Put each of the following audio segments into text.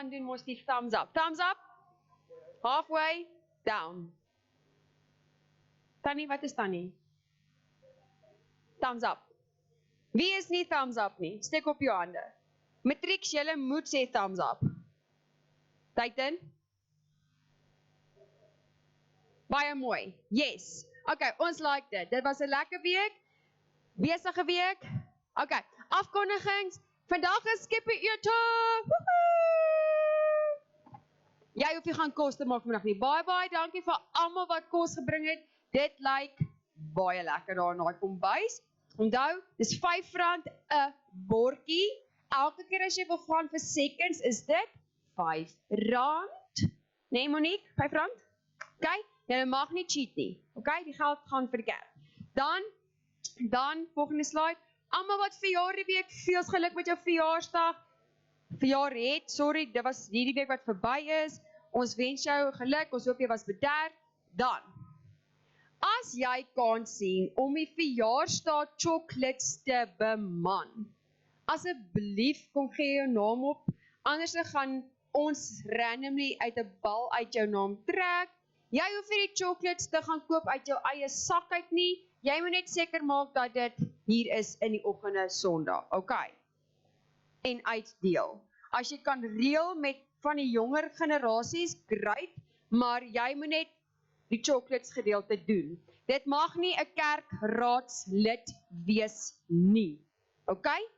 kan doen mos die thumbs up. Thumbs up, halfway down. Tannie, wat is Tannie? Thumbs up. Wie is nie thumbs up nie? Steek op jou hande. Matrix, julle moet sê thumbs up. Titan? Baie mooi. Yes. Okay, ons like dit. Dit was 'n lekker week. Besige week. Okay, afkondigings. Vandag is Skippy ete. Jy hoef nie gaan kos te maak vandag nie. Baie dankie vir almal wat kos gebring het. Dit lyk baie lekker daar in daai kombuis. Onthou, dis R5 'n bordjie. Elke keer as jy wil gaan vir seconds is dit R5. Nee Monique, R5. Okay? Jy mag nie cheat nie. Okay? Die geld gaan vir die kerk. Dan volgende slide. Almal wat verjaar die week, veel geluk met jou verjaarsdag. Verjaar het, sorry, dit was hierdie week wat verby is. Ons wens jou geluk, ons hoop jy was bederf. Dan, as jy kan sien om die verjaarsdag chocolates te beman, asseblief kom gee jou naam op, anders gaan ons randomly uit 'n bal uit jou naam trek. Jy hoef nie die chocolates te gaan koop uit jou eie sak uit nie, jy moet net seker maak dat dit hier is in die oggende Sondag, okay? En uitdeel. As jy kan reël met van die jonger generasies, great, maar jy moet net die chocolates gedeelte doen. Dit mag nie 'n kerkraadslid wees nie, okay?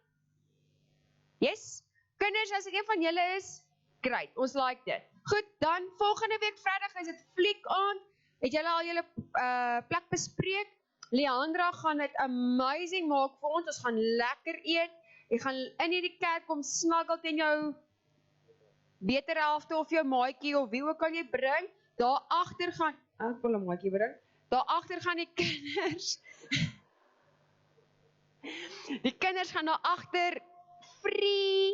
Yes? Kinders, as dit een van julle is, great, ons like dit. Goed, dan volgende week Vrydag is dit fliek aand. Het julle al julle plek bespreek? Leandra gaan dit amazing maak vir ons. Ons gaan lekker eet. Jy gaan in hierdie kerk kom snuggle teen jou beter helfte of jou maatjie of wie ook al jy bring. Daar agter gaan, ek wil 'n maatjie bring. Daar agter gaan die kinders. Die kinders gaan daar agter free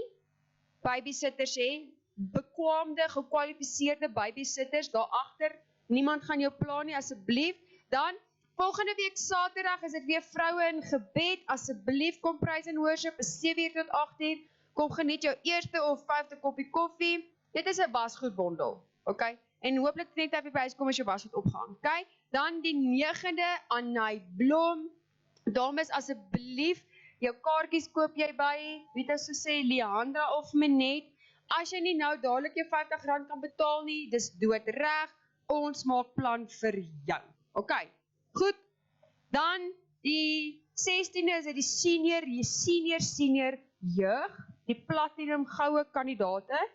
babysitters hê. Bekwamde, gekwalifiseerde babysitters daar agter. Niemand gaan jou pla nie asseblief. Dan volgende week Saterdag is dit weer vroue in gebed. Asseblief kom praise and worship is 7:00 tot 8:00. Kom geniet jou eerste of 5de koppie koffie. Dit is 'n wasgoedbondel, okay? En hooplik net op die huis kom as jou wasgoed opgehang, okay? Dan die 9de Annay Blom. Dames asseblief, jou kaartjies koop jy by, weet as so sê Leandra of Menet. As jy nie nou dadelik jou R50 kan betaal nie, dis doodreg, ons maak plan vir jou. Ok, goed, dan die 16de is dit die senior jeug, die platinum goue kandidate,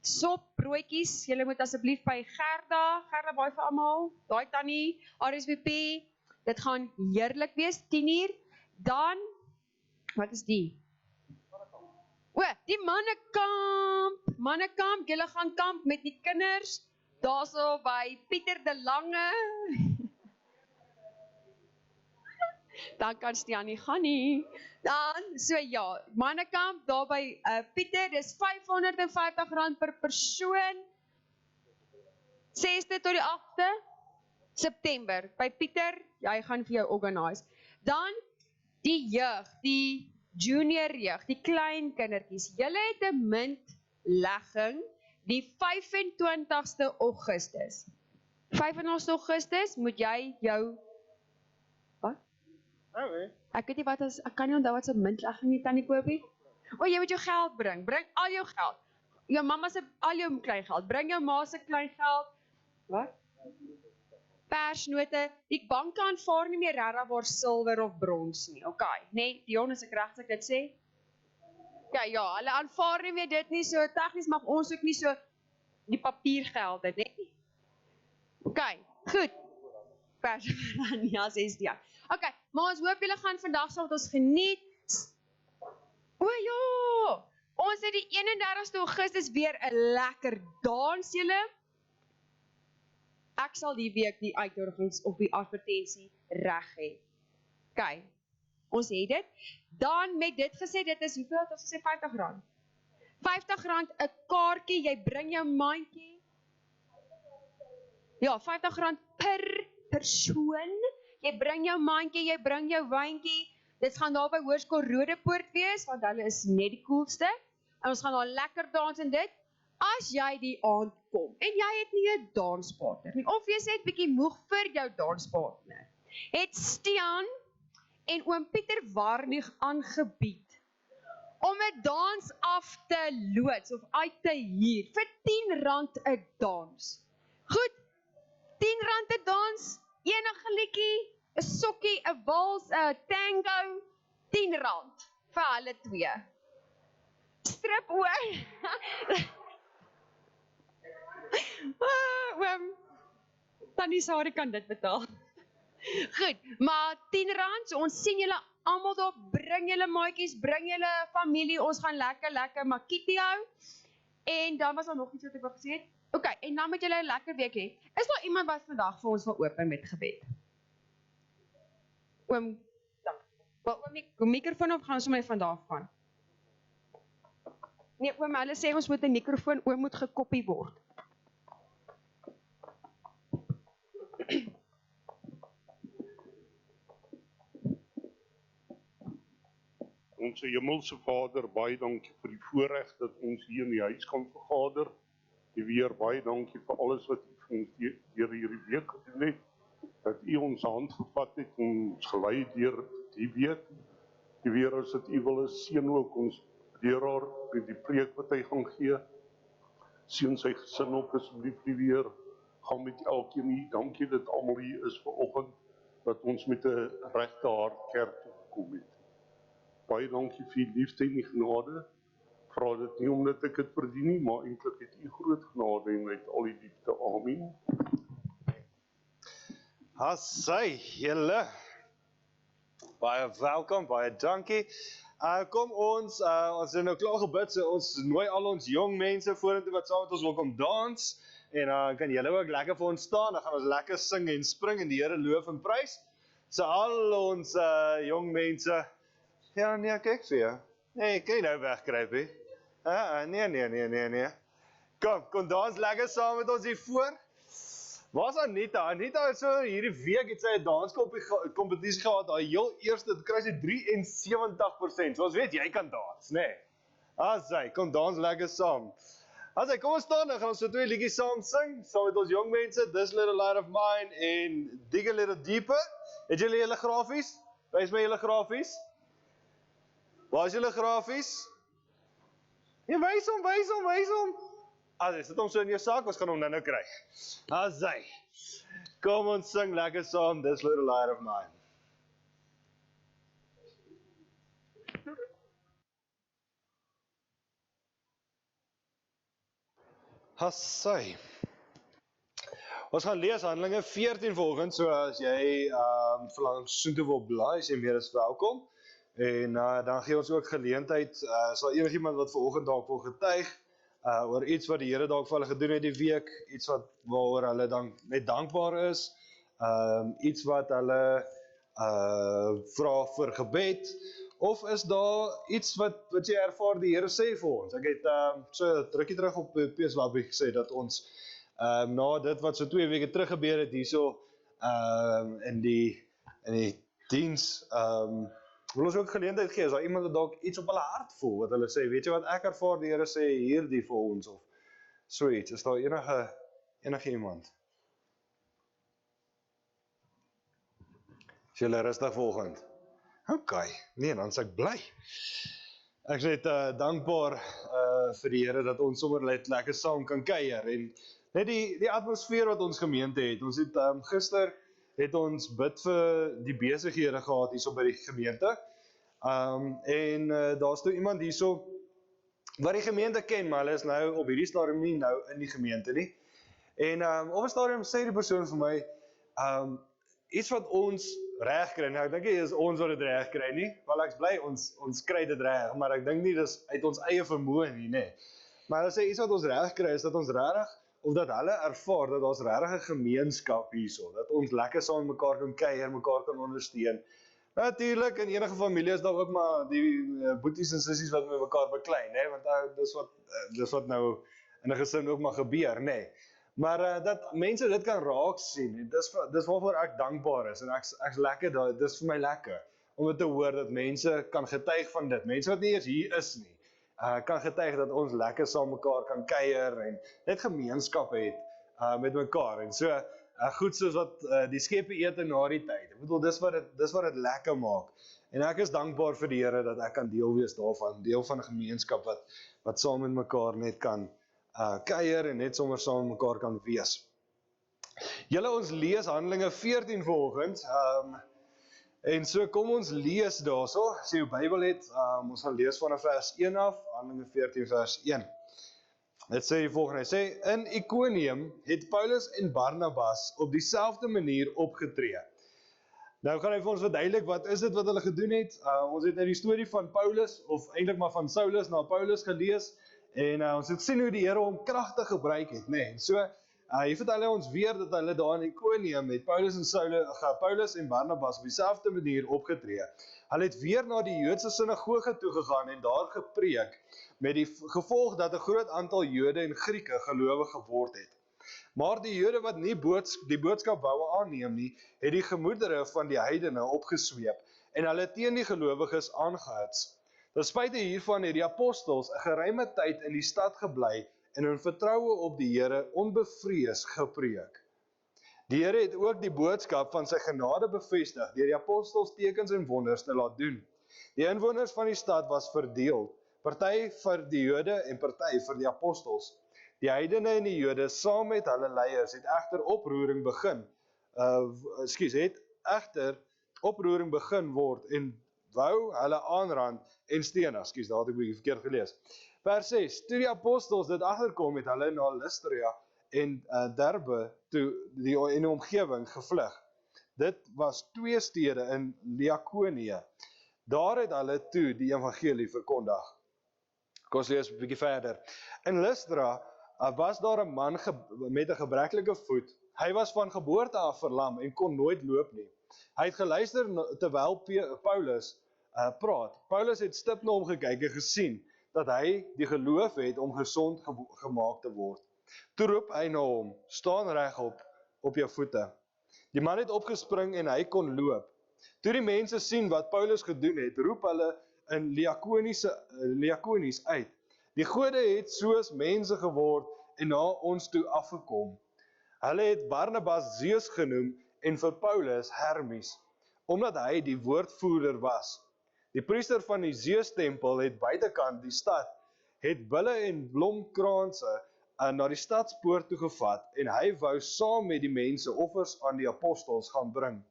sop, broodjies, julle moet asseblief by Gerda baie vir almal, daai tannie, RSVP, dit gaan heerlik wees, 10:00, dan, wat is die? Die mannekamp, julle gaan kamp met die kinders, daar so by Pieter de Lange, dan kan Stian nie gaan nie, dan, so ja, mannekamp, daar by Pieter, dis R550 per persoon, 6de tot die 8de September, by Pieter, jy gaan vir jou organise, dan, die jeug, die junior jeug, die klein kindertjies, julle het 'n muntlegging die 25ste Augustus. 25ste Augustus moet jy jou, wat? Ek weet nie wat is, ek kan nie onthou wat se muntlegging nie, Tannie Kopie. Jy moet jou geld bring al jou geld. Jou mamma se al jou klein geld, bring jou ma se klein geld. Wat? Persnote, die banke aanvaar nie meer regtig waar silwer of brons nie, okay, nee, Dion, is ek reg as ek dit sê? Ja, hulle aanvaar nie meer dit nie, so tegnies mag ons ook nie so die papiergeld het, nee? Okay, goed, ja, 6 jaar. Okay, maar ons hoop julle gaan vandag saam met ons geniet. Ja, ons het die 31ste Augustus weer 'n lekker dans, julle. Ek sal die week die uitnodigings of die advertensie reg hê. Ok, ons het dit. Dan met dit gesê, dit is hoeveel het ons gesê, R50. R50 'n kaartjie, jy bring jou mandjie. Ja, R50 per persoon. Jy bring jou mandjie, jy bring jou wyntjie. Dit gaan daar by Hoërskool Rodepoort wees, want hulle is net die coolste. En ons gaan daar lekker dans en dit. as jy die aand kom, en jy het nie 'n danspartner nie, of jy's net bietjie moeg vir jou danspartner, het Stian en oom Pieter Warnig aangebied om 'n dans af te loods of uit te huur vir R10 'n dans. Goed, R10 'n dans, enige liedjie, 'n sokkie, 'n wals, 'n tango, R10 vir hulle twee. Strip hoor. Oom, Tannie Sari kan dit betaal. Goed, maar R10, so ons sien julle almal daar, bring julle maatjies, bring julle familie, ons gaan lekker makkie hou. En dan was daar nog iets wat ek wou gesê het. OK, en dan moet julle 'n lekker week hê. Is daar iemand wat vandag vir ons wil open met gebed? Oom, dank. Wil oom die mikrofoon of gaan ons sommer van daar af gaan? Nee, oom, hulle sê ons moet 'n mikrofoon, oom moet gekoppie word. Onse Hemelse Vader, baie dankie vir die voorreg dat ons hier in die huis kan vergader. Die weer baie dankie vir alles wat U vir ons deur hierdie week gedoen het. Dat U ons hand gevat het en ons gelei deur die week. Die weer as dit U wil is, seën ook ons leraar met die preek wat hy gaan gee. Seën sy gesin ook asseblief die weer. Gaan met elkeen hier. Dankie dat almal hier is vanoggend, dat ons met 'n regte hart kerk toe gekom het. Baie dankie vir die liefde en die genade. Vra dit nie omdat ek dit verdien nie, maar eintlik het U groot genade en met al die liefde. Amen. Hassai, julle. Baie welkom, baie dankie. Kom ons het nou klaar gebid, so ons nooi al ons jong mense vorentoe wat saam met ons wil kom dans. En kan julle ook lekker vir ons staan, dan gaan ons lekker sing en spring en die Here loof en prys. So al ons jong mense. Ja, nee, kyk vir jou. Nee, kan jy nou wegkruip, hè? Nee. Kom dans lekker saam met ons hier voor. Waar's Anita? Anita het so hierdie week het sy 'n danskompetisie gehad, daai heel eerste, het kry sy 73%. So ons weet jy kan dans, nê? Asai, kom dans lekker saam. Asai, kom ons staan, dan gaan ons so 2 liedjies saam sing, saam met ons jong mense, This Little Light of Mine en Dig a Little Deeper. Het julle julle grafies? Wys my julle grafies. Waar is julle grafies? Ja, wys hom. Asai, sit hom so in jou sak, ons gaan hom nou kry. Asai. Kom ons sing lekker saam, This Little Light of Mine. Hassai. Ons gaan lees Handelinge 14 volgens, so as jy verlang soontoe wil blaai, is jy meer as welkom. En dan gee ons ook geleentheid, sal enigiemand wat vanoggend dalk wil getuig, oor iets wat die Here dalk vir hulle gedoen het die week, iets waaroor hulle dan net dankbaar is, iets wat hulle vra vir gebed, of is daar iets wat jy ervaar die Here sê vir ons? Ek het so drukkie terug op Peeslabie gesê dat ons na dit wat so 2 weke terug gebeur het hierso in die diens, wil ons ook geleentheid gee, as daar iemand wat dalk iets op hulle hart voel, wat hulle sê, weet jy wat ek ervaar, die Here sê hierdie vir ons, of so iets, is daar enige iemand? Is julle rustig volgend? OK, nee, dan is ek bly. Ek is net dankbaar vir die Here, dat ons sommer net lekker saam kan kuier, en net die atmosfeer wat ons gemeente het, ons het gister, het ons bid vir die besighede gehad hierso by die gemeente. Daar's toe iemand hierso wat die gemeente ken, maar hulle is nou op hierdie stadium nie nou in die gemeente nie. En op 'n stadium sê die persoon vir my, iets wat ons reg kry. Nou ek dink nie is ons wat dit reg kry nie, want ek's bly ons kry dit reg, maar ek dink nie dis uit ons eie vermoë nie, nê. Maar hulle sê iets wat ons reg kry is dat ons regtig, of dat hulle ervaar dat daar's regtig 'n gemeenskap hierso, dat ons lekker saam met mekaar kan kuier, mekaar kan ondersteun. Natuurlik, in enige familie is daar ook maar die boeties en sissies wat met mekaar beklei, nê, want dis wat nou in 'n gesin ook maar gebeur, nê. Maar dat mense dit kan raak sien, dis waarvoor ek dankbaar is, en ek's lekker, dis vir my lekker, om te hoor dat mense kan getuig van dit, mense wat nie eers hier is nie, kan getuig dat ons lekker saam mekaar kan kuier en net gemeenskap het met mekaar. En so, goed soos wat die skepe eet na die tyd. Ek bedoel, dis wat dit lekker maak. En ek is dankbaar vir die Here dat ek kan deel wees daarvan, deel van 'n gemeenskap wat saam met mekaar net kan kuier en net sommer saam met mekaar kan wees. Julle, ons lees Handelinge 14 vanoggend, en so kom ons lees daarso, as jy jou Bybel het, ons gaan lees vanaf vers 1 af, Handelinge 14 vers 1. Dit sê die volgende, hy sê, in Iconium het Paulus en Barnabas op dieselfde manier opgetree. Nou gaan hy vir ons verduidelik, wat is dit wat hulle gedoen het? Ons het nou die storie van Paulus, of eintlik maar van Saulus na Paulus gelees, en ons het sien hoe die Here hom kragtig gebruik het, nee, so, hy vertel ons weer dat hulle daar in Iconium met Paulus en Barnabas op dieselfde manier opgetree. Hulle het weer na die Joodse sinagoge toegegaan en daar gepreek, met die gevolg dat 'n groot aantal Jode en Grieke gelowig geword het. Maar die Jode wat nie die boodskap wou aanneem nie, het die gemoedere van die heidene opgesweep en hulle teen die gelowiges aangehits. Ten spyte hiervan het die apostels 'n geruime tyd in die stad gebly en hun vertroue op die Here onbevrees gepreek. Die Here het ook die boodskap van sy genade bevestig deur die apostels tekens en wonders te laat doen. Die inwoners van die stad was verdeel, party vir die Jode en party vir die apostels. Die heidene en die Jode saam met hulle leiers het egter oproering begin word en wou hulle aanrand en stene. Daar het ek 'n bietjie verkeerd gelees. Vers 6, toe die apostels dit agterkom, het hulle na Lystra en Derbe toe in die omgewing gevlug. Dit was 2 stede in Lycaonia. Daar het hulle toe die evangelie verkondig. Kom ons lees 'n bietjie verder. In Lystra was daar 'n man met 'n gebreklike voet. Hy was van geboorte af verlam en kon nooit loop nie. Hy het geluister terwyl Paulus praat. Paulus het stip na hom gekyk en gesien dat hy die geloof het om gesond gemaak te word. Toe roep hy na hom, staan regop op jou voete. Die man het opgespring en hy kon loop. Toe die mense sien wat Paulus gedoen het, roep hulle in Lycaonies uit. Die Gode het soos mense geword en na ons toe afgekom. Hulle het Barnabas Zeus genoem en vir Paulus Hermes, omdat hy die woordvoerder was. Die priester van die Zeus-tempel het buitekant die stad, het bulle en blomkranse na die stadspoort toe gevat en hy wou saam met die mense offers aan die apostels gaan bring.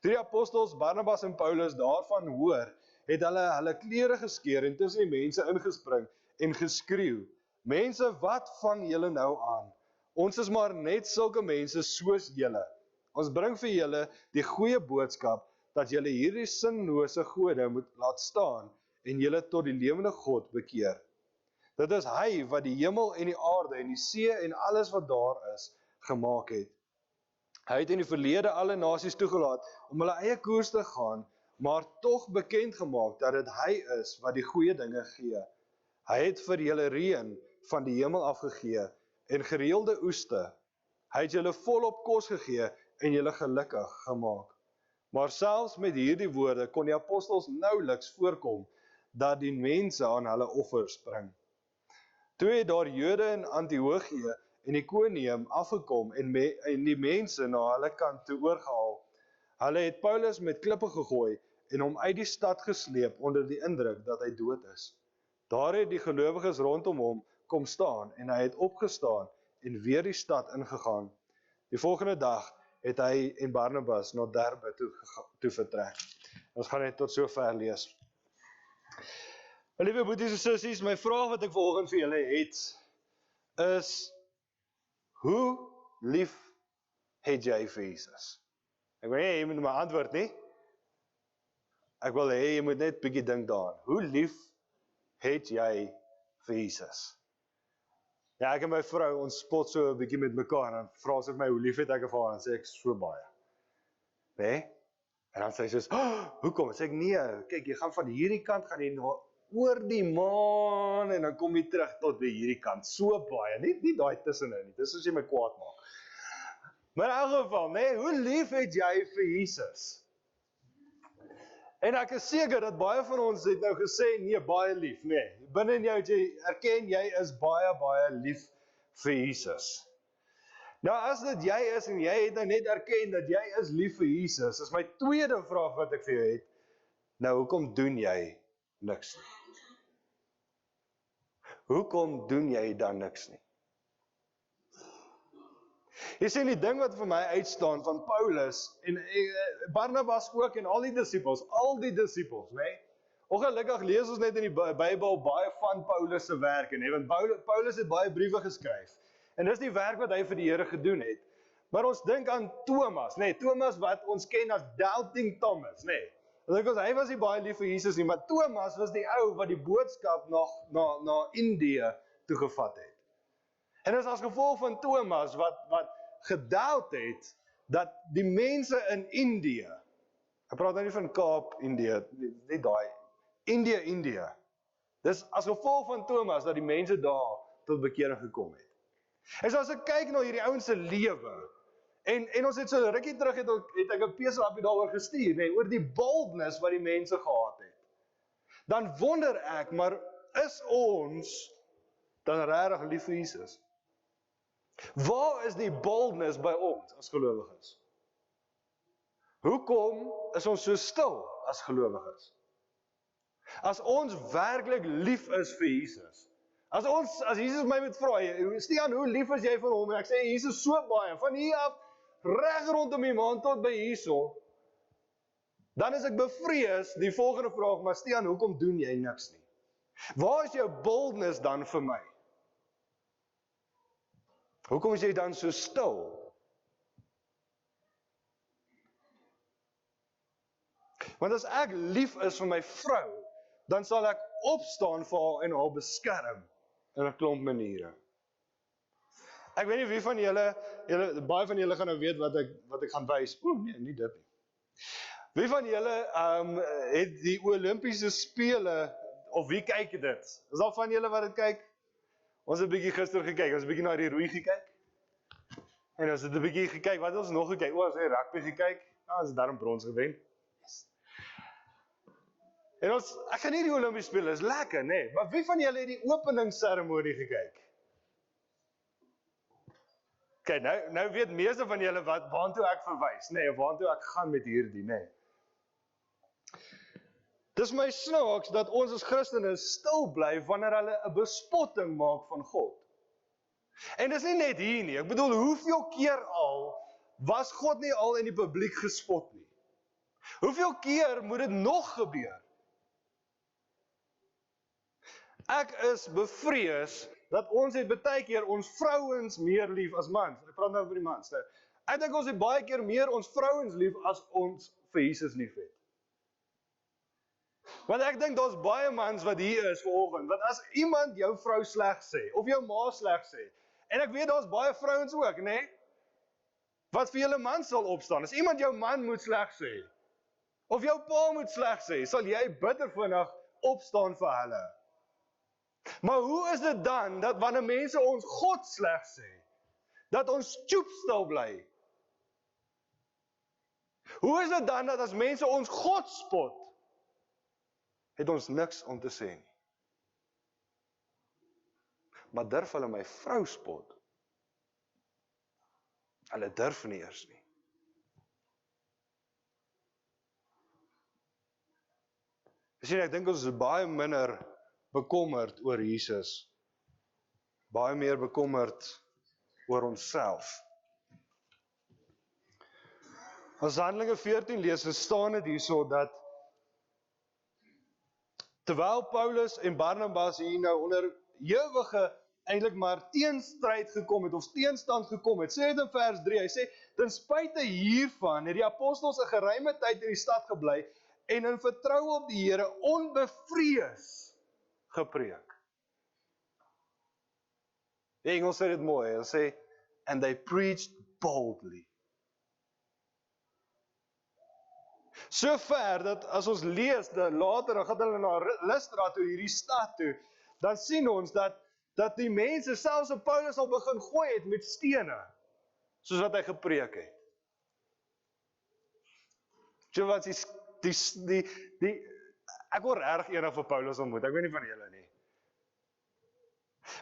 Toe die apostels Barnabas en Paulus daarvan hoor, het hulle klere geskeur en tussen die mense ingespring en geskreeu, mense, wat vang julle nou aan? Ons is maar net sulke mense soos julle. Ons bring vir julle die goeie boodskap, dat julle hierdie sinlose gode moet laat staan en julle tot die lewende God bekeer. Dit is hy wat die hemel en die aarde en die see en alles wat daar is, gemaak het. Hy het in die verlede alle nasies toegelaat om hulle eie koers te gaan, maar tog bekend gemaak dat dit hy is wat die goeie dinge gee. Hy het vir julle reën van die hemel afgegee en gereelde oeste. Hy het julle volop kos gegee en julle gelukkig gemaak. Maar selfs met hierdie woorde kon die apostels nouliks voorkom dat die mense aan hulle offers bring. Toe het daar Jode in Antiochië en Iconium afgekom en die mense na hulle kant toe oorgehaal. Hulle het Paulus met klippe gegooi en hom uit die stad gesleep onder die indruk dat hy dood is. Daar het die gelowiges rondom hom kom staan en hy het opgestaan en weer die stad ingegaan. Die volgende dag het hy en Barnabas na Derbe toe vertrek. Ons gaan net tot so ver lees. Liewe boeties en sissies, my vraag wat ek vanoggend vir julle het, is, hoe lief het jy vir Jesus? Ek wil nie, jy moet my antwoord nie. Ek wil hê, jy moet net bietjie dink daaraan. Hoe lief het jy vir Jesus? Ja, ek en my vrou, ons spot so 'n bietjie met mekaar, en dan vra sy vir my, hoe lief het ek vir haar, en sê ek, so baie. Nee? En dan sê sy soos, hoekom? Sê ek, nee, kyk, jy gaan van hierdie kant, gaan jy na oor die maan, en dan kom jy terug tot by hierdie kant, so baie, nie daai tussenin nie, dis as jy my kwaad maak. Maar in elk geval, nee, hoe lief het jy vir Jesus? En ek is seker dat baie van ons het nou gesê, nee, baie lief, nee, binne in jou het jy erken jy is baie, baie lief vir Jesus. Nou as dit jy is en jy het nou net erken dat jy is lief vir Jesus, is my tweede vraag wat ek vir jou het, nou hoekom doen jy niks nie? Hoekom doen jy dan niks nie? Jy sien die ding wat vir my uitstaan van Paulus en Barnabas ook en al die disippels, nê? Ongelukkig lees ons net in die Bybel baie van Paulus se werk en want Paulus het baie briewe geskryf. En dis die werk wat hy vir die Here gedoen het. Maar ons dink aan Thomas, nê? Thomas wat ons ken as Doubting Thomas, nê? Hy was nie baie lief vir Jesus nie, maar Thomas was die ou wat die boodskap na Indië toegevat het. En dis as gevolg van Thomas wat gedoubt het dat die mense in Indië, ek praat nou nie van Kaap Indië, nie daai, Indië. Dis as gevolg van Thomas dat die mense daar tot bekering gekom het. En so as ek kyk na hierdie ouens se lewe, en ons het so rukkie terug het ek 'n peeslapie daaroor gestuur, nee, oor die boldness wat die mense gehad het. Dan wonder ek, maar is ons dan regtig lief vir Jesus? Waar is die boldness by ons as gelowiges? Hoekom is ons so stil as gelowiges? As ons werklik lief is vir Jesus, as Jesus my moet vra, Stian, hoe lief is jy vir hom? En ek sê, Jesus so baie, van hier af, reg rondom die maan tot by hierso, dan is ek bevrees, die volgende vraag, maar Stian, hoekom doen jy niks nie? Waar is jou boldness dan vir my? Hoekom is jy dan so stil? Want as ek lief is vir my vrou, dan sal ek opstaan vir haar en haar beskerm in 'n klomp maniere. Ek weet nie wie van julle baie van julle gaan nou weet wat ek gaan wys. Nee, nie dit nie. Wie van julle het die Olimpiese spele, of wie kyk dit? Is daar van julle wat dit kyk? Ons het 'n bietjie gister gekyk, ons het 'n bietjie na die roei gekyk. En ons het 'n bietjie gekyk, wat het ons nog gekyk? Ons het rugby gekyk. Ons het daarom brons gewen. En ek gaan nie die Olimpiese spele, is lekker, nee. Maar wie van julle het die openingsseremonie gekyk? Okay, nou weet meeste van julle waartoe ek verwys, nee, of waartoe ek gaan met hierdie, nee. Dis my snaaks dat ons as Christene stil bly wanneer hulle 'n bespotting maak van God. En dis nie net hier nie, ek bedoel, hoeveel keer al was God nie al in die publiek gespot nie? Hoeveel keer moet dit nog gebeur? Ek is bevrees dat ons het baie keer ons vrouens meer lief as mans. Ek praat nou oor die mans. Ek dink ons het baie keer meer ons vrouens lief as ons vir Jesus lief het. Want ek dink daar's baie mans wat hier is vanoggend, want as iemand jou vrou sleg sê, of jou ma sleg sê, en ek weet daar's baie vrouens ook, nê? Wat vir julle man sal opstaan, as iemand jou man moet sleg sê, of jou pa moet sleg sê, sal jy bitter vinnig opstaan vir hulle. Maar hoe is dit dan, dat wanneer mense ons God sleg sê, dat ons stil bly? Hoe is dit dan, dat as mense ons God spot, het ons niks om te sê nie? Maar durf hulle my vrou spot? Hulle durf nie eers nie. Ek dink ons is baie minder bekommerd oor Jesus, baie meer bekommerd oor onsself. As Handelinge 14 lees, staan dit hierso dat terwyl Paulus en Barnabas hier nou onder ewige eintlik maar teenstryd gekom het, of teenstand gekom het, sê dit in vers 3, hy sê, ten spyte hiervan het die apostels 'n geruime tyd in die stad gebly, en in vertroue op die Here onbevrees gepreek. Die Engels sê dit mooi, hulle sê, and they preached boldly. So ver dat as ons lees, later, dan gaan hulle na Lystra toe, hierdie stad toe, dan sien ons dat die mense selfs op Paulus al begin gooi het met stene, soos wat hy gepreek het. So wat ek word erg eendag vir Paulus ontmoet, ek weet nie van julle nie.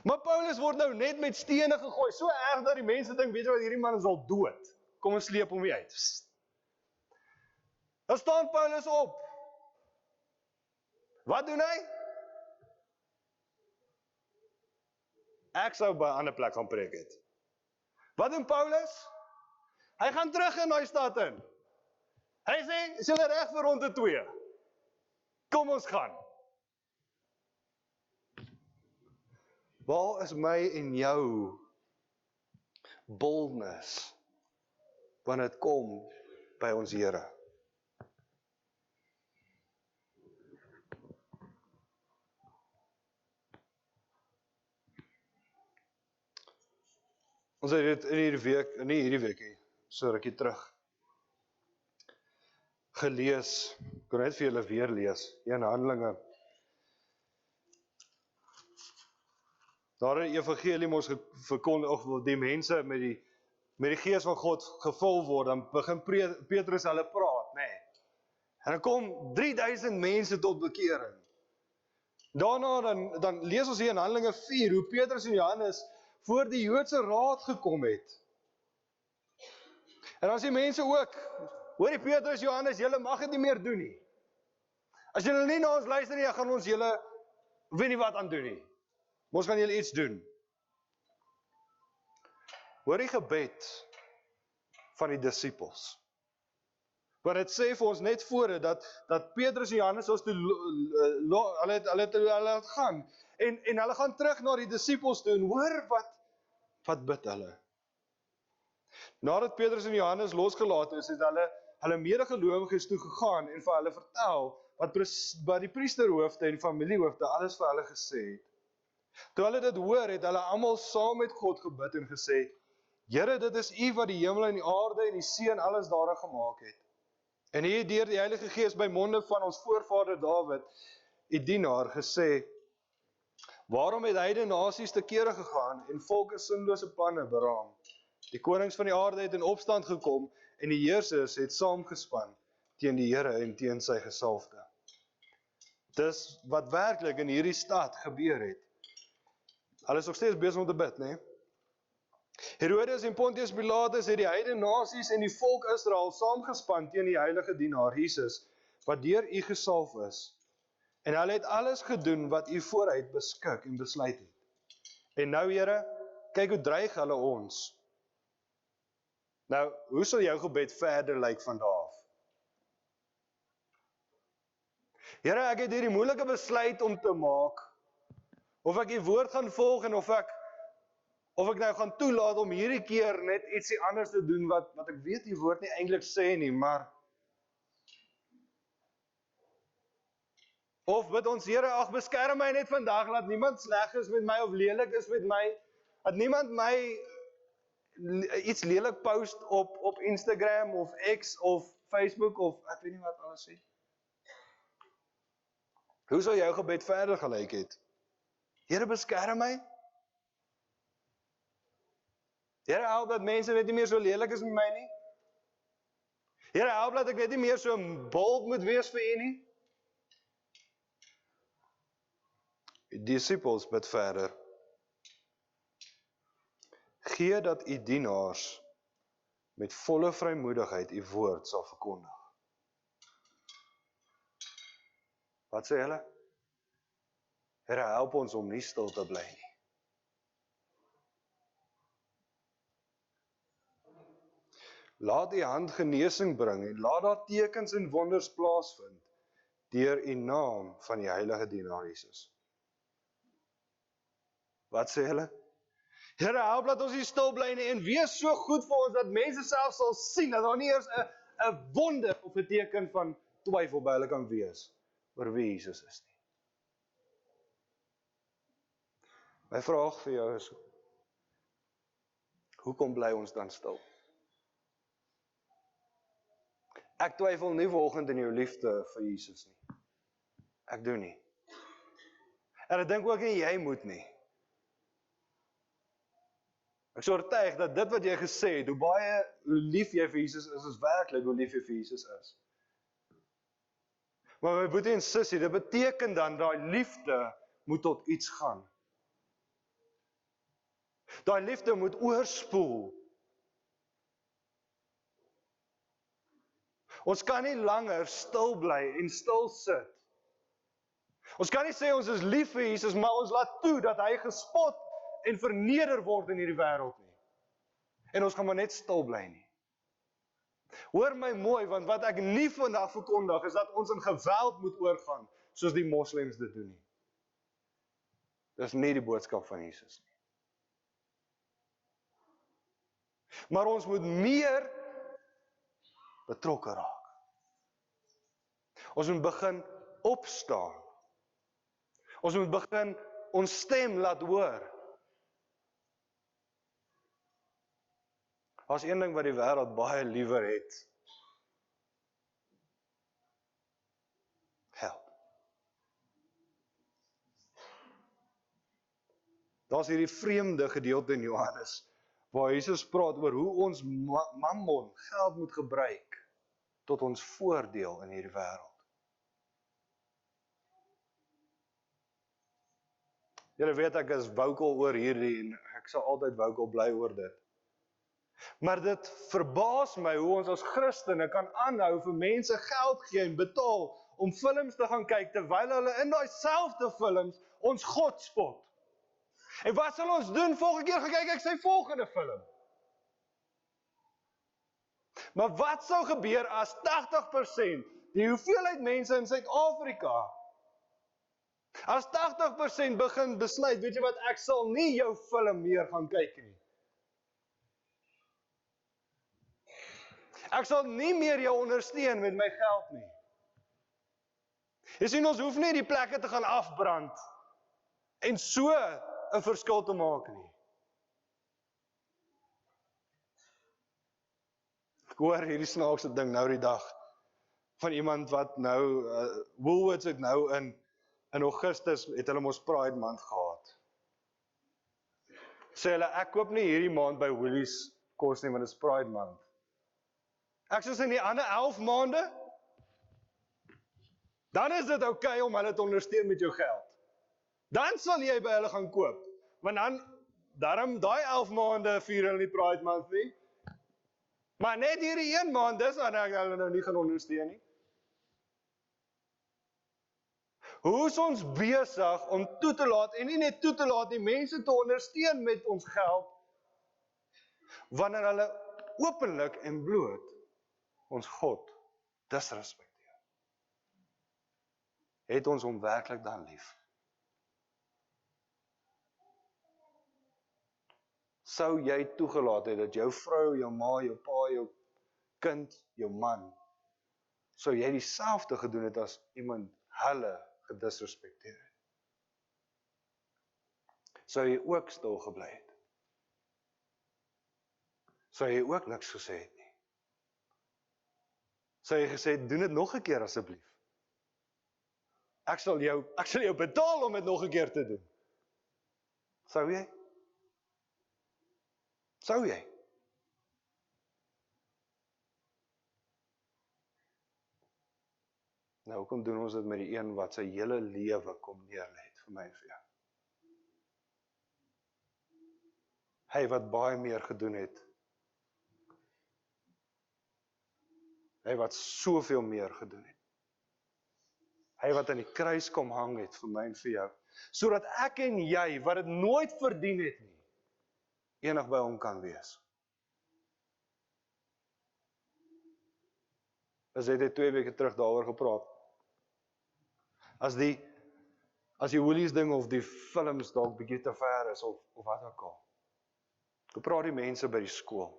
Maar Paulus word nou net met stene gegooi, so erg dat die mense dink, weet jy wat, hierdie man is al dood. Kom ons sleep hom weer uit. Psst. Dan staan Paulus op. Wat doen hy? Ek sou by 'n ander plek gaan preek het. Wat doen Paulus? Hy gaan terug in daai stad in. Hy sê, is julle reg vir ronde 2? Kom ons gaan. Waar is my en jou boldness wanneer dit kom by ons Here? Ons het dit in hierdie week, nie hierdie week nie, so rukkie terug gelees, ek kan net vir julle weer lees, in Handelinge. Daar in die evangelie ons verkondig, of die mense met die gees van God gevul word, dan begin Petrus hulle praat, nee. En dan kom 3000 mense tot bekering. Daarna dan lees ons hier in Handelinge 4, hoe Petrus en Johannes voor die Joodse raad gekom het. En dan sê mense ook, hoor die Petrus, Johannes, julle mag dit nie meer doen nie. As julle nie na ons luister nie, dan gaan ons julle, weet nie wat aan doen nie. Ons gaan julle iets doen. Hoor die gebed van die disippels. Want dit sê vir ons net voor dat Petrus en Johannes ons toe, hulle gaan, en hulle gaan terug na die disippels toe, en hoor wat bid hulle. Nadat Petrus en Johannes losgelaat is, het hulle medegelowiges toe gegaan, en vir hulle vertel, wat die priesterhoofde en familiehoofde alles vir hulle gesê het. Toe hulle dit hoor, het hulle almal saam met God gebid en gesê, Here, dit is U wat die hemel en die aarde en die see en alles daarin gemaak het. En U het deur die Heilige Gees by monde van ons voorvader Dawid, U dienaar, gesê, waarom het heidene nasies te kere gegaan en volke sinlose planne beraam? Die konings van die aarde het in opstand gekom en die heersers het saamgespan teen die Here en teen sy gesalfde. Dis wat werklik in hierdie stad gebeur het. Hulle is nog steeds besig om te bid, nee? Herodes en Pontius Pilatus het die heidene nasies en die volk Israel saamgespan teen die heilige dienaar Jesus, wat deur U gesalf is. En hulle het alles gedoen wat U vooruit beskik en besluit het. En nou, Here, kyk hoe dreig hulle ons. Nou, hoe sal jou gebed verder lyk van daar af? Here, ek het hierdie moeilike besluit om te maak, of ek die woord gaan volg en of ek nou gaan toelaat om hierdie keer net ietsie anders te doen wat ek weet die woord nie eintlik sê nie, maar of bid ons Here, ag beskerm my net vandag, laat niemand sleg is met my of lelik is met my, laat niemand my iets lelik post op Instagram of X of Facebook of ek weet nie wat alles sê. Hoe sal jou gebed verder gelyk het? Here, beskerm my. Here, help dat mense net nie meer so lelik is met my nie. Here, help dat ek net nie meer so bold moet wees vir U nie. Die disciples bid verder. Gee dat U dienaars met volle vrymoedigheid U woord sal verkondig. Wat sê hulle? Here, help ons om nie stil te bly nie. Laat U hand genesing bring en laat daar tekens en wonders plaasvind deur U naam van die heilige dienaar Jesus. Wat sê hulle? Here, help dat ons nie stil bly nie en wees so goed vir ons dat mense self sal sien dat daar nie eers 'n wonder of 'n teken van twyfel by hulle kan wees oor wie Jesus is nie. My vraag vir jou is, hoekom bly ons dan stil? Ek twyfel nie vanoggend in jou liefde vir Jesus nie. Ek doen nie. En ek dink ook nie jy moet nie. Ek is oortuig dat dit wat jy gesê het, hoe lief jy vir Jesus is werklik hoe lief jy vir Jesus is. Maar my broer en sussie, dit beteken dan dat liefde moet tot iets gaan. Daai liefde moet oorspoel. Ons kan nie langer stil bly en stil sit. Ons kan nie sê ons is lief vir Jesus, maar ons laat toe dat hy gespot en verneder word in hierdie wêreld nie. En ons gaan maar net stil bly nie. Hoor my mooi, want wat ek nie vandag verkondig is dat ons in geweld moet oorgaan, soos die moslems dit doen nie. Dis nie die boodskap van Jesus nie. Maar ons moet meer betrokke raak. Ons moet begin opstaan. Ons moet begin ons stem laat hoor. As een ding wat die wêreld baie liewer het, geld. Daar's hierdie vreemde gedeelte in Johannes, waar Jesus praat oor hoe ons mammon, geld moet gebruik, tot ons voordeel in hierdie wêreld. Julle weet ek is vocal oor hierdie, en ek sal altyd vocal bly oor dit. Maar dit verbaas my hoe ons as Christene kan aanhou vir mense geld gee en betaal om films te gaan kyk, terwyl hulle in daai selfde films ons God spot. En wat sal ons doen? Volgende keer gaan kyk ek sy volgende film. Maar wat sou gebeur as 80% die hoeveelheid mense in Suid-Afrika, as 80% begin besluit, weet jy wat, ek sal nie jou film meer gaan kyk nie. Ek sal nie meer jou ondersteun met my geld nie. Jy sien, ons hoef nie die plekke te gaan afbrand en so 'n verskil te maak nie. Ek hoor hierdie snaakse ding nou die dag van iemand wat nou, Woolworths het nou in Augustus het hulle mos Pride Month gehad. Sê hulle, ek koop nie hierdie maand by Woolies kos nie, want dit is Pride Month. Ek sê in die ander 11 maande, dan is dit okay om hulle te ondersteun met jou geld. Dan sal jy by hulle gaan koop. Want dan, daai 11 maande vier hulle nie Pride Month nie. Maar net hierdie 1 maand, dis wat ek hulle nou nie gaan ondersteun nie. Hoe is ons besig om toe te laat, en nie net toe te laat die mense te ondersteun met ons geld, wanneer hulle openlik en bloot ons God disrespekteer? Het ons hom werklik dan lief? Sou jy toegelaat het dat jou vrou, jou ma, jou pa, jou kind, jou man, sou jy dieselfde gedoen het as iemand hulle gedisrespekteer het? Sou jy ook stil gebly het? Sou jy ook niks gesê het nie? Sou jy gesê het, doen dit nog 'n keer asseblief? Ek sal jou betaal om dit nog 'n keer te doen. Sou jy? Sou jy? Nou, hoekom doen ons dit met die een wat sy hele lewe kom neerlê vir my en vir jou? Hy wat baie meer gedoen het. Hy wat soveel meer gedoen het. Hy wat aan die kruis kom hang het vir my en vir jou, sodat ek en jy, wat dit nooit verdien het nie, enig by hom kan wees. As het 2 weke terug daaroor gepraat. As die Woolies ding of die films dalk bietjie te ver is, of wat ook al. Hoe praat die mense by die skool?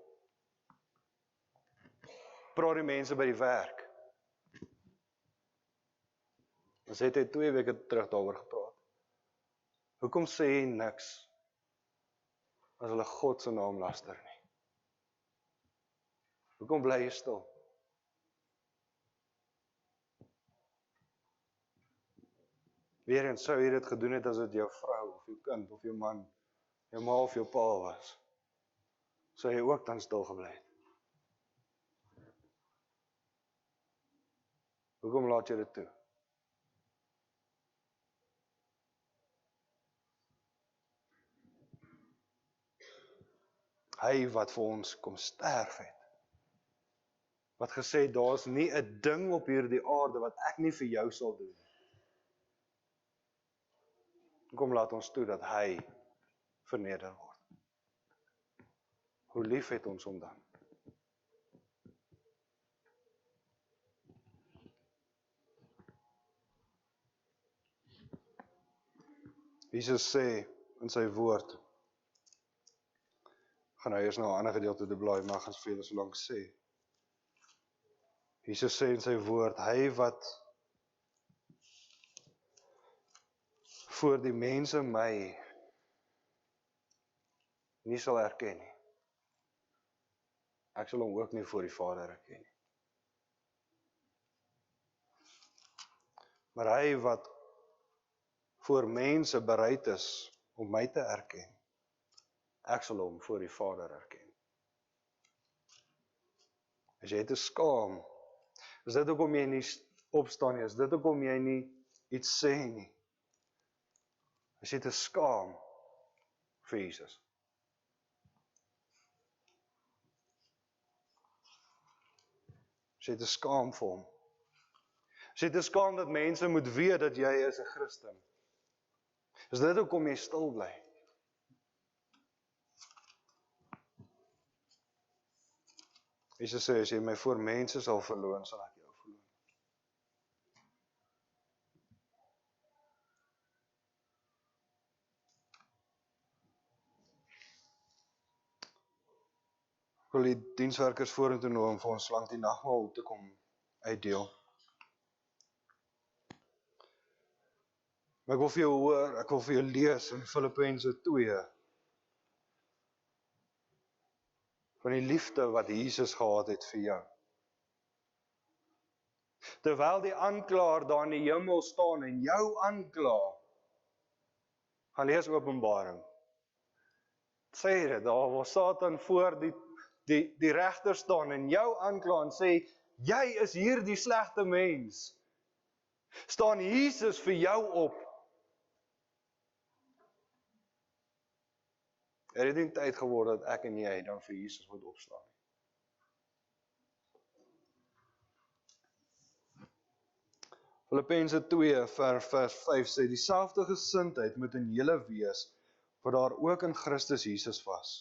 Praat die mense by die werk? As het 2 weke terug daaroor gepraat. Hoekom sê jy niks as hulle God se naam laster nie? Hoekom bly jy stil? Weereens sou jy dit gedoen het as dit jou vrou, of jou kind, of jou man, jou ma of jou pa was. Sou jy ook dan stil gebly het? Hoekom laat jy dit toe? hy wat vir ons kom sterf het. Wat gesê het, daar's nie 'n ding op hierdie aarde wat ek nie vir jou sal doen. Kom laat ons toe dat hy verneder word. Hoe lief het ons hom dan? Jesus sê in sy woord, ek gaan nou eers na 'n ander gedeelte te blaai, maar ek gaan vir julle so lank sê. Jesus sê in sy woord, hy wat voor die mense my nie sal erken nie, ek sal hom ook nie voor die Vader erken nie. Maar hy wat voor mense bereid is om my te erken, ek sal hom voor die Vader erken. As jy te skaam, is dit hoekom jy nie opstaan nie, is dit hoekom jy nie iets sê nie. As jy te skaam vir Jesus. As jy te skaam vir hom. As jy te skaam dat mense moet weet dat jy is 'n Christen. Is dit hoekom jy stil bly? Jesus sê, as jy my voor mense sal verloon, sal ek jou verloon. Ek wil die dienswerkers vorentoe nooi om vir ons lank die nagmaal te kom uitdeel. Maar ek wil vir jou hoor, ek wil vir jou lees in Filippense 2 van die liefde wat Jesus gehad het vir jou. Terwyl die aanklaer daar in die hemel staan en jou aankla, gaan lees Openbaring. Sê dit, daar waar Satan voor die regter staan en jou aankla en sê, jy is hier die slegte mens. Staan Jesus vir jou op. Het dit nie tyd geword dat ek en jy dan vir Jesus moet opstaan nie? Filippense 2 vers 5 sê, dieselfde gesindheid moet in julle wees, wat daar ook in Christus Jesus was.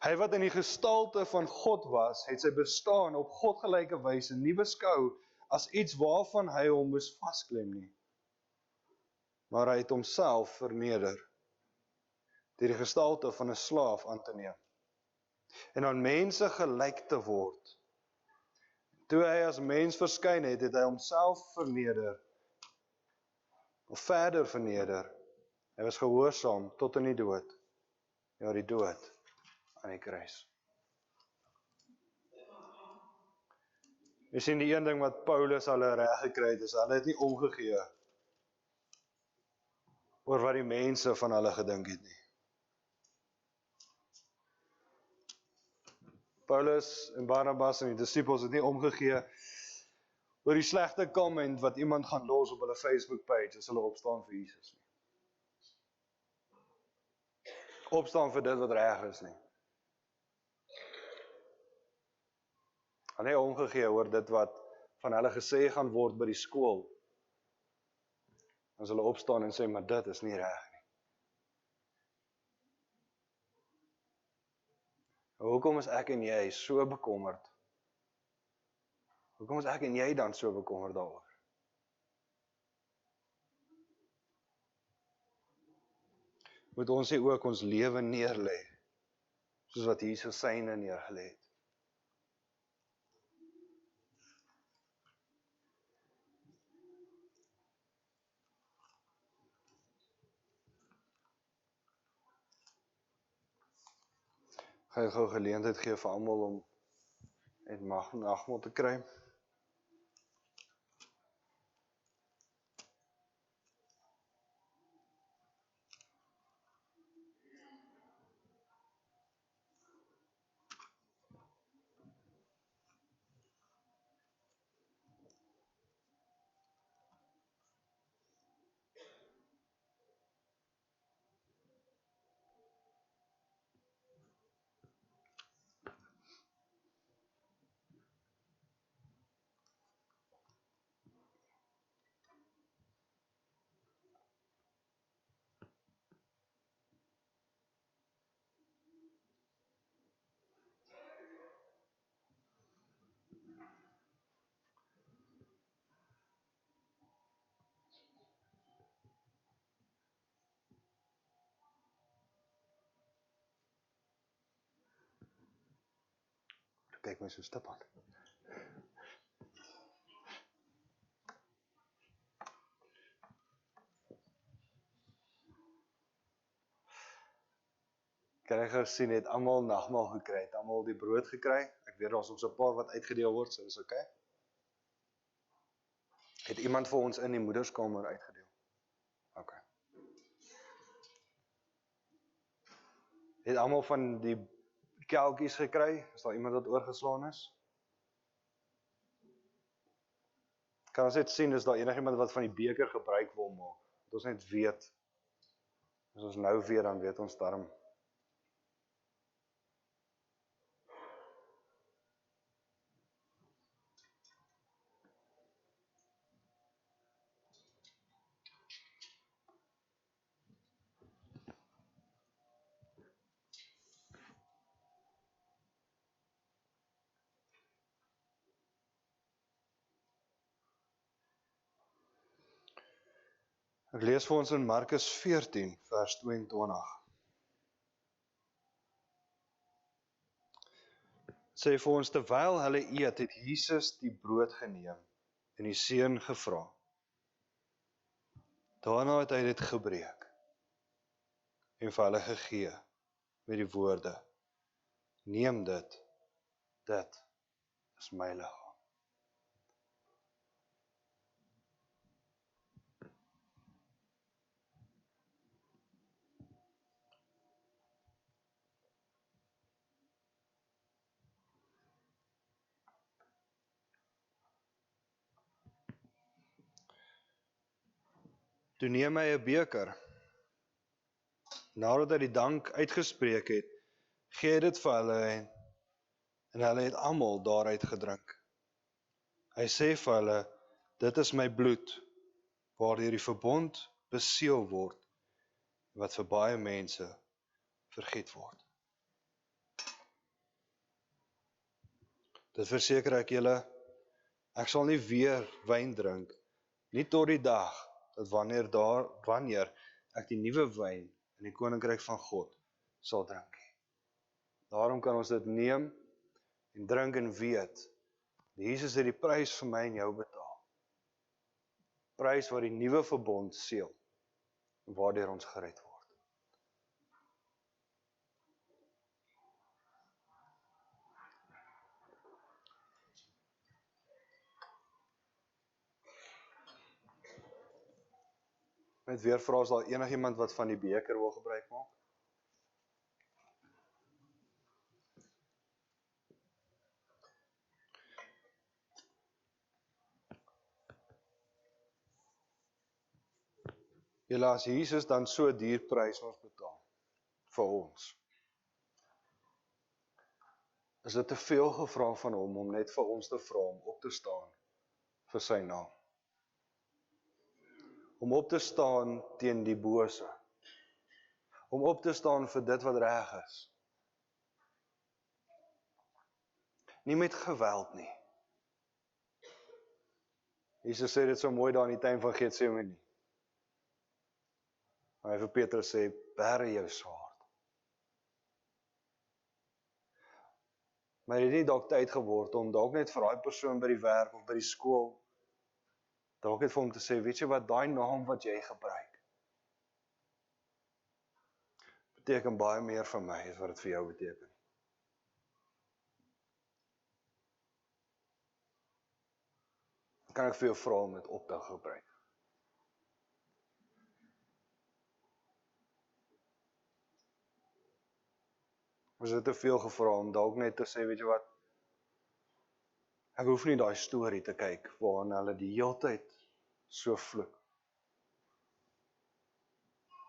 Hy wat in die gestalte van God was, het sy bestaan op godgelyke wyse nie beskou as iets waarvan hy hom moes vasklem nie. Maar hy het homself verneder, deur die gestalte van 'n slaaf aan te neem, en aan mense gelyk te word. Toe hy as mens verskyn het, het hy homself verneder, of verder verneder. Hy was gehoorsaam tot in die dood, ja die dood aan die kruis. Jy sien die een ding wat Paulus hulle reg gekry het, is hulle het nie omgegee oor wat die mense van hulle gedink het nie. Paulus en Barnabas en die disippels het nie omgegee oor die slegte comment wat iemand gaan los op hulle Facebook page as hulle opstaan vir Jesus nie. Opstaan vir dit wat reg is nie. Hulle het omgegee oor dit wat van hulle gesê gaan word by die skool. As hulle opstaan en sê, maar dit is nie reg nie. Hoekom is ek en jy so bekommerd? Hoekom is ek en jy dan so bekommerd daaroor? Moet ons nie ook ons lewe neerlê, soos wat Jesus syne neergelê het? Ga jy gou geleentheid gee vir almal om net nagmaal te kry? kyk my so stip aan. Kan jy gesien het almal nagmaal gekry, het almal die brood gekry. Ek weet daar's ons 'n paar wat uitgedeel word, so dis okay. Het iemand vir ons in die moederskamer uitgedeel? Okay. Het almal van die kelkies gekry? Is daar iemand wat oorgeslaan is? Kan ons net sien, is daar enigiemand wat van die beker gebruik wil maak? Dat ons net weet. As ons nou weet, dan weet ons daarom. Ek lees vir ons in Markus 14, vers 22. Sê vir ons, terwyl hulle eet, het Jesus die brood geneem en die seën gevra. Daarna het hy dit gebreek en vir hulle gegee met die woorde: neem dit is my liggaam. Toe neem hy 'n beker. Nadat hy die dank uitgespreek het, gee hy dit vir hulle en hulle het almal daaruit gedrink. Hy sê vir hulle, dit is my bloed, waardeur die verbond beseël word, wat vir baie mense vergiet word. Dit verseker ek julle, ek sal nie weer wyn drink, nie tot die dag, dat wanneer ek die nuwe wyn in die koninkryk van God sal drink. Daarom kan ons dit neem en drink en weet, Jesus het die prys vir my en jou betaal. Prys wat die nuwe verbond seël, en waardeur ons gered word. Net weer vra, is daar enigiemand wat van die beker wil gebruik maak? Julle, as Jesus dan so duur prys ons betaal, vir ons, is dit te veel gevra van hom, om net vir ons te vra om op te staan, vir sy naam. Om op te staan teen die bose. Om op te staan vir dit wat reg is. Nie met geweld nie. Jesus sê dit so mooi daar in die tuin van Getsemane. Hy vir Petrus sê, bære jou swaard. Maar het nie dalk tyd geword om dalk net vir daai persoon by die werk of by die skool, dalk net vir hom te sê, weet jy wat, daai naam wat jy gebruik, beteken baie meer vir my as wat dit vir jou beteken. Kan ek vir jou vra om dit op te gebruik? Was dit te veel gevra om dalk net te sê, weet jy wat, ek hoef nie daai storie te kyk, waarin hulle die hele tyd so vloek.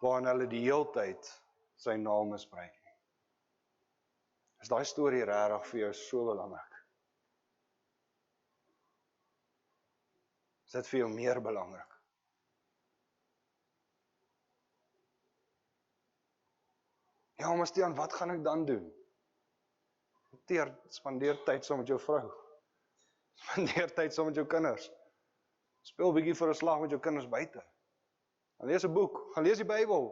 Waarin hulle die hele tyd sy naam misbruik nie. Is daai storie regtig vir jou so belangrik? Is dit vir jou meer belangrik? Ja, maar Stian, wat gaan ek dan doen? Spandeer tyd saam met jou vrou. Spandeer tyd saam met jou kinders. Speel 'n bietjie vir 'n slag met jou kinders buite. Gaan lees 'n boek, gaan lees die Bybel.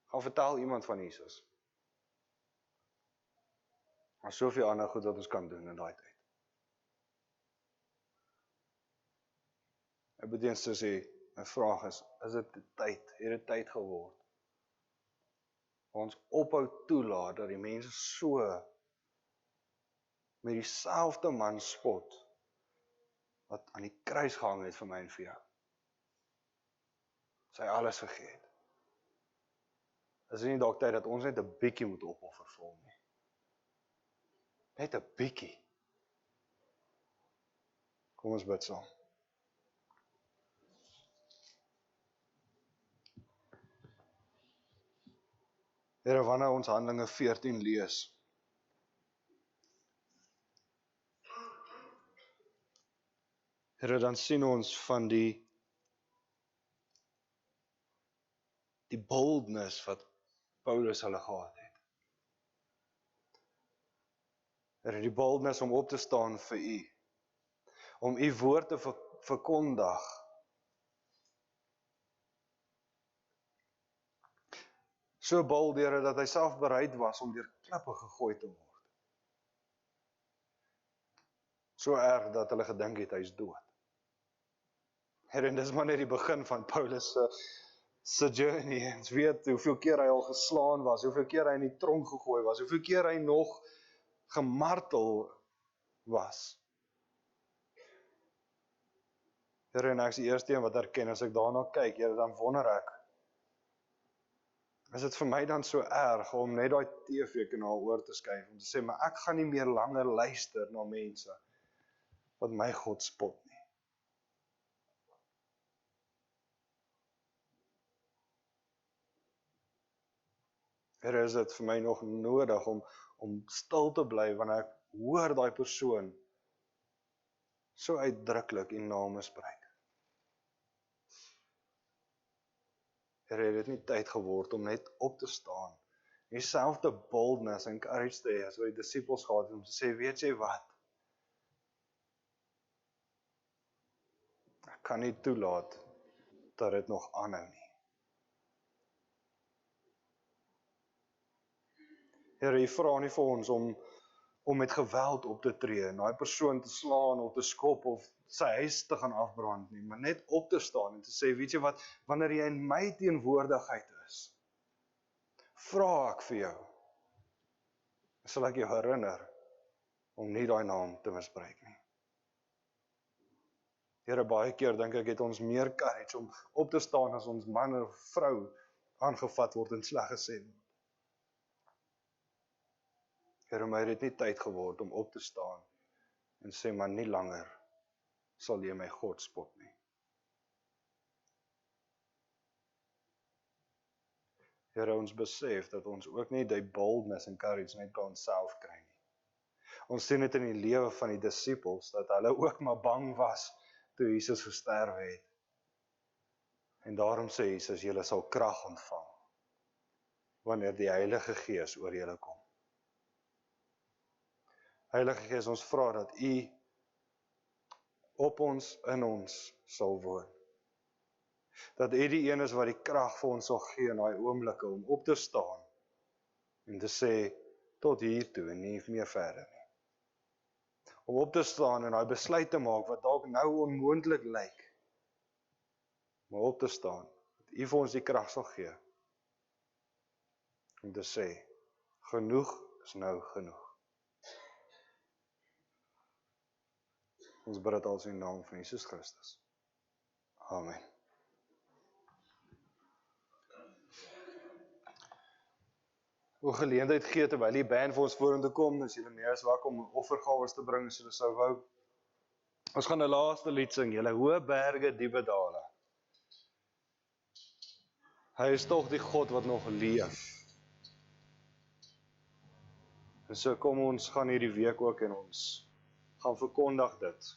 Gaan vertel iemand van Jesus. Maar soveel ander goed wat ons kan doen in daai tyd. Ek bedoel te sê, my vraag is dit tyd? Het dit tyd geword? Ons ophou toelaat dat die mense so met dieselfde man spot wat aan die kruis gehang het vir my en vir jou. Sy alles gegee het. Is dit nie dalk tyd dat ons net 'n bietjie moet opoffer vir hom nie? Net 'n bietjie. Kom ons bid saam. Here, wanneer ons Handelinge 14 lees, Here, dan sien ons van die boldness wat Paulus hulle gehad het. Here, die boldness om op te staan vir U, om U woord te verkondig. So bold, Here, dat hy self bereid was om deur klippe gegooi te word. So erg dat hulle gedink het hy is dood. Here, en dis maar net die begin van Paulus se journey. Ons weet hoeveel keer hy al geslaan was, hoeveel keer hy in die tronk gegooi was, hoeveel keer hy nog gemartel was. Here, en ek is die eerste een wat erken, as ek daarna kyk, Here, dan wonder ek, is dit vir my dan so erg om net daai TV-kanaal oor te skuif, om te sê, maar ek gaan nie meer langer luister na mense wat my God spot nie. Here, is dit vir my nog nodig om stil te bly wanneer ek hoor daai persoon so uitdruklik U naam misbruik. Here, het dit nie tyd geword om net op te staan, dieselfde boldness en courage te hê as wat die disippels gehad het om te sê, weet jy wat? Ek kan nie toelaat dat dit nog aanhou nie. Here, U vra nie vir ons om met geweld op te tree, en daai persoon te slaan of te skop of sy huis te gaan afbrand nie, maar net op te staan en te sê, weet jy wat, wanneer jy in my teenwoordigheid is, vra ek vir jou, sal ek jou herinner om nie daai naam te misbruik nie. Here, baie keer dink ek het ons meer courage om op te staan as ons man of vrou aangevat word en sleg gesê word. Here, my het nie tyd geword om op te staan en sê, maar nie langer sal jy my God spot nie. Here, ons besef dat ons ook nie die boldness en courage net by onsself kry nie. Ons sien dit in die lewe van die disippels, dat hulle ook maar bang was toe Jesus gesterwe het. En daarom sê Jesus, julle sal krag ontvang, wanneer die Heilige Gees oor julle kom. Heilige Gees, ons vra dat U op ons, in ons sal woon. Dat U die een is wat die krag vir ons sal gee in daai oomblikke om op te staan en te sê, tot hier toe en nie meer verder nie. Om op te staan en daai besluit te maak wat dalk nou onmoontlik lyk, maar op te staan, dat U vir ons die krag sal gee om te sê, genoeg is nou genoeg. Ons bid dit als in die naam van Jesus Christus. Amen. Hoe geleentheid gee terwyl die band vir ons vorentoe kom, as julle meer as welkom om offergawes te bring as julle sou wou. Ons gaan 'n laaste lied sing, julle hoë berge, diepe dale. Hy is tog die God wat nog leef. En so kom ons gaan hierdie week ook en ons gaan verkondig dit.